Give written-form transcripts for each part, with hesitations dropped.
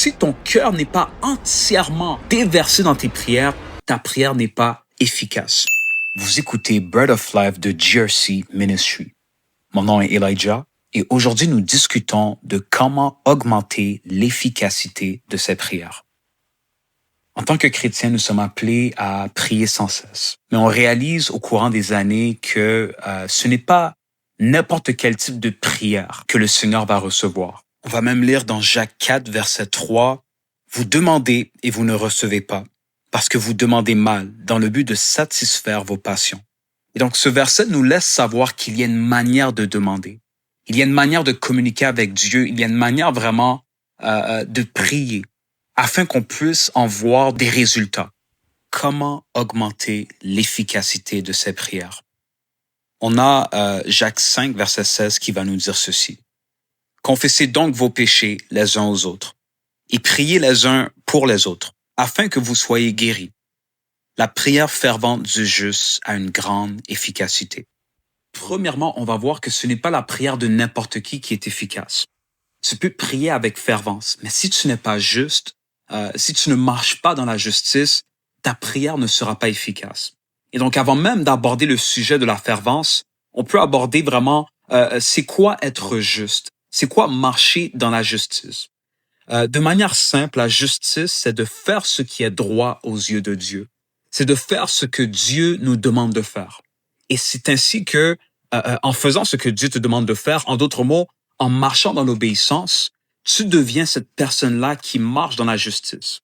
si ton cœur n'est pas entièrement déversé dans tes prières, ta prière n'est pas efficace. Vous écoutez Bread of Life de GRC Ministry. Mon nom est Elijah et aujourd'hui nous discutons de comment augmenter l'efficacité de ces prières. En tant que chrétiens, nous sommes appelés à prier sans cesse. Mais on réalise au courant des années que ce n'est pas n'importe quel type de prière que le Seigneur va recevoir. On va même lire dans Jacques 4, verset 3, « Vous demandez et vous ne recevez pas, parce que vous demandez mal, dans le but de satisfaire vos passions. » Et donc ce verset nous laisse savoir qu'il y a une manière de demander. Il y a une manière de communiquer avec Dieu. Il y a une manière vraiment de prier afin qu'on puisse en voir des résultats. Comment augmenter l'efficacité de ces prières? On a Jacques 5, verset 16 qui va nous dire ceci. « Confessez donc vos péchés les uns aux autres et priez les uns pour les autres, afin que vous soyez guéris. La prière fervente du juste a une grande efficacité. » Premièrement, on va voir que ce n'est pas la prière de n'importe qui est efficace. Tu peux prier avec fervence, mais si tu n'es pas juste, si tu ne marches pas dans la justice, ta prière ne sera pas efficace. Et donc, avant même d'aborder le sujet de la fervence, on peut aborder vraiment c'est quoi être juste, c'est quoi marcher dans la justice. De manière simple, la justice, c'est de faire ce qui est droit aux yeux de Dieu. C'est de faire ce que Dieu nous demande de faire. Et c'est ainsi que, en faisant ce que Dieu te demande de faire, en d'autres mots, en marchant dans l'obéissance, tu deviens cette personne-là qui marche dans la justice.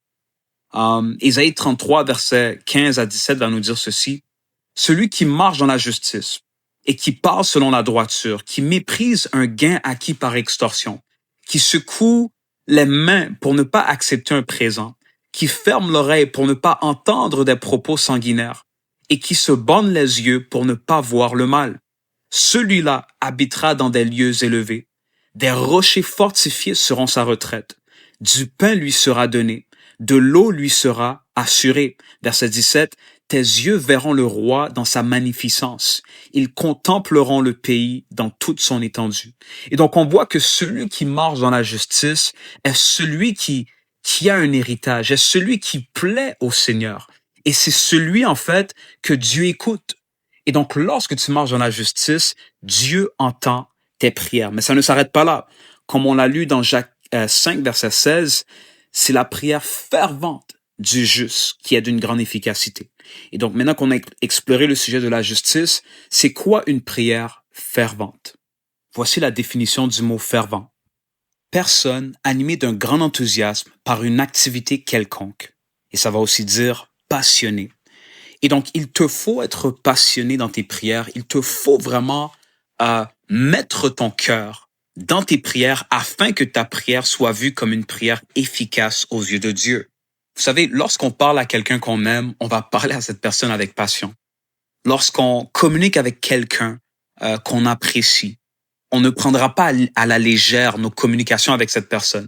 Ésaïe 33, versets 15 à 17 va nous dire ceci. « Celui qui marche dans la justice et qui parle selon la droiture, qui méprise un gain acquis par extorsion, qui secoue les mains pour ne pas accepter un présent, qui ferme l'oreille pour ne pas entendre des propos sanguinaires et qui se borne les yeux pour ne pas voir le mal. Celui-là habitera dans des lieux élevés. Des rochers fortifiés seront sa retraite. Du pain lui sera donné. De l'eau lui sera assurée. » Verset 17. « Tes yeux verront le roi dans sa magnificence. Ils contempleront le pays dans toute son étendue. » Et donc, on voit que celui qui marche dans la justice est celui qui a un héritage, est celui qui plaît au Seigneur. Et c'est celui, en fait, que Dieu écoute. Et donc, lorsque tu marches dans la justice, Dieu entend tes prières. Mais ça ne s'arrête pas là. Comme on l'a lu dans Jacques 5, verset 16, c'est la prière fervente du juste qui est d'une grande efficacité. Et donc, maintenant qu'on a exploré le sujet de la justice, c'est quoi une prière fervente? Voici la définition du mot fervent. Personne animée d'un grand enthousiasme par une activité quelconque. Et ça va aussi dire passionné. Et donc, il te faut être passionné dans tes prières. Il te faut vraiment mettre ton cœur dans tes prières afin que ta prière soit vue comme une prière efficace aux yeux de Dieu. Vous savez, lorsqu'on parle à quelqu'un qu'on aime, on va parler à cette personne avec passion. Lorsqu'on communique avec quelqu'un qu'on apprécie, on ne prendra pas à la légère nos communications avec cette personne.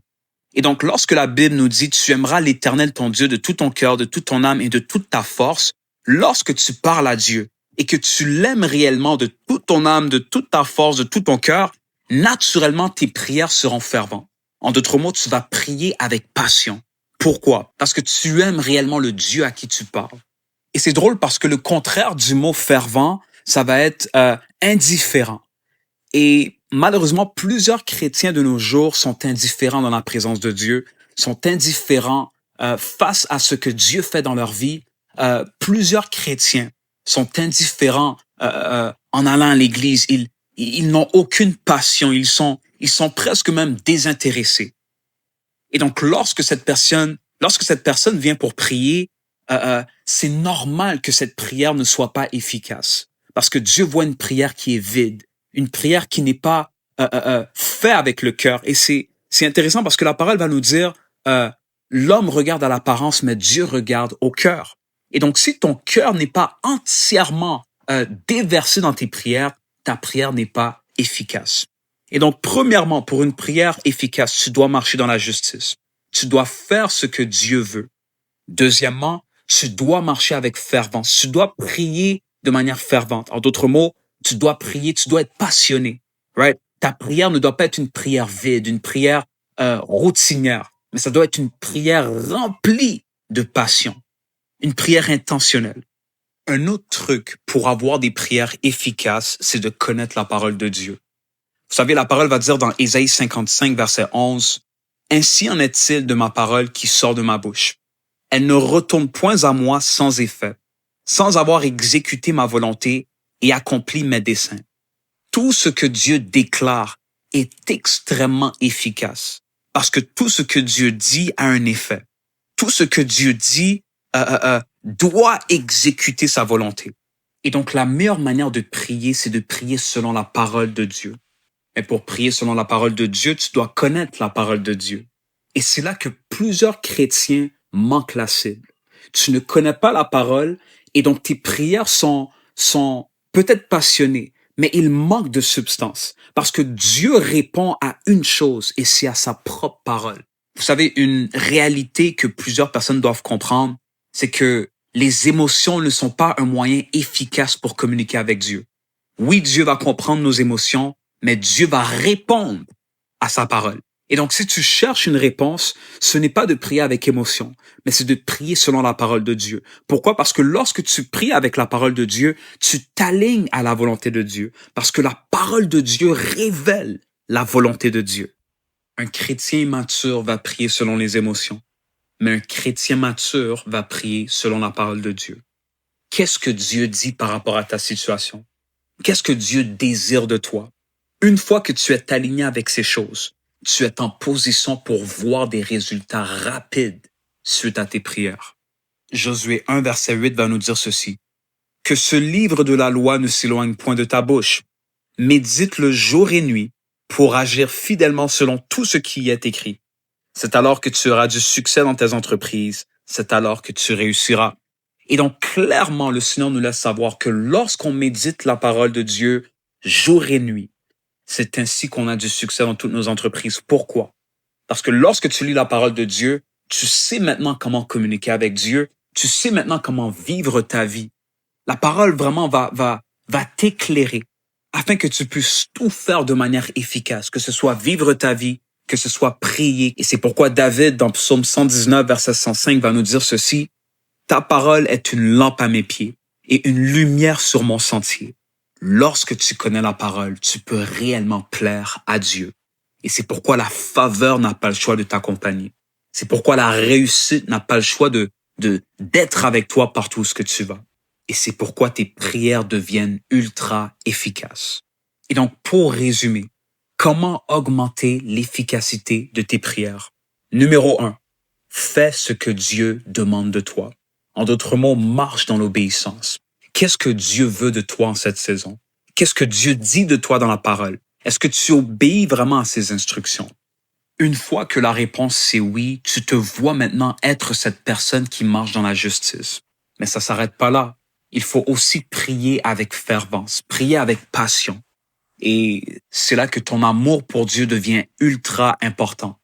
Et donc, lorsque la Bible nous dit « Tu aimeras l'Éternel ton Dieu de tout ton cœur, de toute ton âme et de toute ta force », lorsque tu parles à Dieu et que tu l'aimes réellement de toute ton âme, de toute ta force, de tout ton cœur, naturellement, tes prières seront ferventes. En d'autres mots, tu vas prier avec passion. Pourquoi? Parce que tu aimes réellement le Dieu à qui tu parles. Et c'est drôle parce que le contraire du mot fervent, ça va être indifférent. Et malheureusement, plusieurs chrétiens de nos jours sont indifférents dans la présence de Dieu, sont indifférents face à ce que Dieu fait dans leur vie. Plusieurs chrétiens sont indifférents en allant à l'église. Ils n'ont aucune passion. Ils sont presque même désintéressés. Et donc, lorsque cette personne vient pour prier, c'est normal que cette prière ne soit pas efficace. Parce que Dieu voit une prière qui est vide, une prière qui n'est pas faite avec le cœur. Et c'est intéressant parce que la parole va nous dire, l'homme regarde à l'apparence, mais Dieu regarde au cœur. Et donc, si ton cœur n'est pas entièrement déversé dans tes prières, ta prière n'est pas efficace. Et donc, premièrement, pour une prière efficace, tu dois marcher dans la justice. Tu dois faire ce que Dieu veut. Deuxièmement, tu dois marcher avec fervence. Tu dois prier de manière fervente. En d'autres mots, tu dois prier, tu dois être passionné. Right? Ta prière ne doit pas être une prière vide, une prière routinière. mais ça doit être une prière remplie de passion, une prière intentionnelle. Un autre truc pour avoir des prières efficaces, c'est de connaître la parole de Dieu. Vous savez, la parole va dire dans Ésaïe 55, verset 11, « Ainsi en est-il de ma parole qui sort de ma bouche. Elle ne retourne point à moi sans effet, sans avoir exécuté ma volonté et accompli mes desseins. » Tout ce que Dieu déclare est extrêmement efficace parce que tout ce que Dieu dit a un effet. Tout ce que Dieu dit doit exécuter sa volonté. Et donc, la meilleure manière de prier, c'est de prier selon la parole de Dieu. Mais pour prier selon la parole de Dieu, tu dois connaître la parole de Dieu. Et c'est là que plusieurs chrétiens manquent la cible. Tu ne connais pas la parole et donc tes prières sont peut-être passionnées, mais il manque de substance parce que Dieu répond à une chose et c'est à sa propre parole. Vous savez, une réalité que plusieurs personnes doivent comprendre, c'est que les émotions ne sont pas un moyen efficace pour communiquer avec Dieu. Oui, Dieu va comprendre nos émotions, mais Dieu va répondre à sa parole. Et donc, si tu cherches une réponse, ce n'est pas de prier avec émotion, mais c'est de prier selon la parole de Dieu. Pourquoi? Parce que lorsque tu pries avec la parole de Dieu, tu t'alignes à la volonté de Dieu. Parce que la parole de Dieu révèle la volonté de Dieu. Un chrétien immature va prier selon les émotions, mais un chrétien mature va prier selon la parole de Dieu. Qu'est-ce que Dieu dit par rapport à ta situation? Qu'est-ce que Dieu désire de toi? Une fois que tu es aligné avec ces choses, tu es en position pour voir des résultats rapides suite à tes prières. Josué 1, verset 8 va nous dire ceci. « Que ce livre de la loi ne s'éloigne point de ta bouche. Médite-le jour et nuit pour agir fidèlement selon tout ce qui y est écrit. C'est alors que tu auras du succès dans tes entreprises. C'est alors que tu réussiras. » Et donc, clairement, le Seigneur nous laisse savoir que lorsqu'on médite la parole de Dieu jour et nuit, c'est ainsi qu'on a du succès dans toutes nos entreprises. Pourquoi? Parce que lorsque tu lis la parole de Dieu, tu sais maintenant comment communiquer avec Dieu. Tu sais maintenant comment vivre ta vie. La parole vraiment va t'éclairer afin que tu puisses tout faire de manière efficace, que ce soit vivre ta vie, que ce soit prier. Et c'est pourquoi David, dans Psaume 119, verset 105, va nous dire ceci. « Ta parole est une lampe à mes pieds et une lumière sur mon sentier. » Lorsque tu connais la parole, tu peux réellement plaire à Dieu. Et c'est pourquoi la faveur n'a pas le choix de t'accompagner. C'est pourquoi la réussite n'a pas le choix d'être avec toi partout où que tu vas. Et c'est pourquoi tes prières deviennent ultra efficaces. Et donc, pour résumer, comment augmenter l'efficacité de tes prières? Numéro 1, fais ce que Dieu demande de toi. En d'autres mots, marche dans l'obéissance. Qu'est-ce que Dieu veut de toi en cette saison? Qu'est-ce que Dieu dit de toi dans la parole? Est-ce que tu obéis vraiment à ses instructions? Une fois que la réponse c'est oui, tu te vois maintenant être cette personne qui marche dans la justice. Mais ça s'arrête pas là. Il faut aussi prier avec fervence, prier avec passion. Et c'est là que ton amour pour Dieu devient ultra important.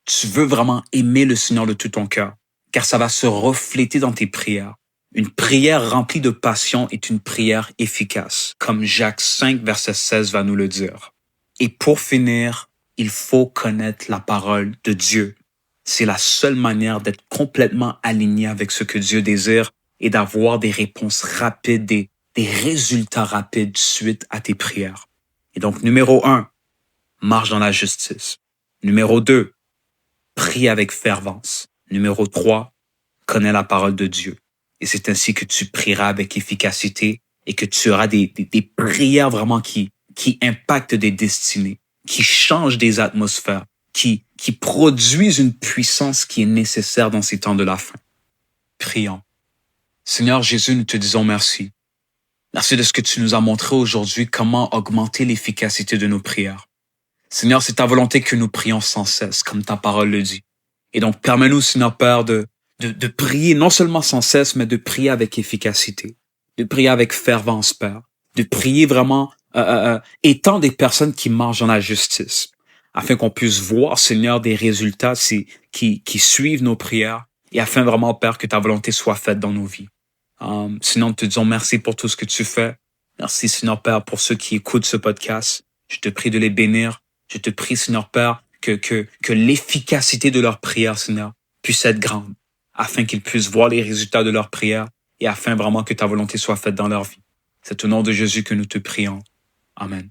Tu veux vraiment aimer le Seigneur de tout ton cœur, car ça va se refléter dans tes prières. Une prière remplie de passion est une prière efficace, comme Jacques 5, verset 16 va nous le dire. Et pour finir, il faut connaître la parole de Dieu. C'est la seule manière d'être complètement aligné avec ce que Dieu désire et d'avoir des réponses rapides, des résultats rapides suite à tes prières. Et donc, numéro 1, marche dans la justice. Numéro 2, prie avec fervence. Numéro 3, connais la parole de Dieu. Et c'est ainsi que tu prieras avec efficacité et que tu auras des prières vraiment qui impactent des destinées, qui changent des atmosphères, qui produisent une puissance qui est nécessaire dans ces temps de la fin. Prions. Seigneur Jésus, nous te disons merci. Merci de ce que tu nous as montré aujourd'hui, comment augmenter l'efficacité de nos prières. Seigneur, c'est ta volonté que nous prions sans cesse, comme ta parole le dit. Et donc, permets-nous, Seigneur Père, de prier non seulement sans cesse, mais de prier avec efficacité, de prier avec fervence, Père, de prier vraiment étant des personnes qui marchent dans la justice, afin qu'on puisse voir, Seigneur, des résultats qui suivent nos prières et afin vraiment, Père, que ta volonté soit faite dans nos vies. Sinon, nous te disons merci pour tout ce que tu fais. Merci, Seigneur Père, pour ceux qui écoutent ce podcast. Je te prie de les bénir. Je te prie, Seigneur Père, que l'efficacité de leur prière, Seigneur, puisse être grande, afin qu'ils puissent voir les résultats de leur prière et afin vraiment que ta volonté soit faite dans leur vie. C'est au nom de Jésus que nous te prions. Amen.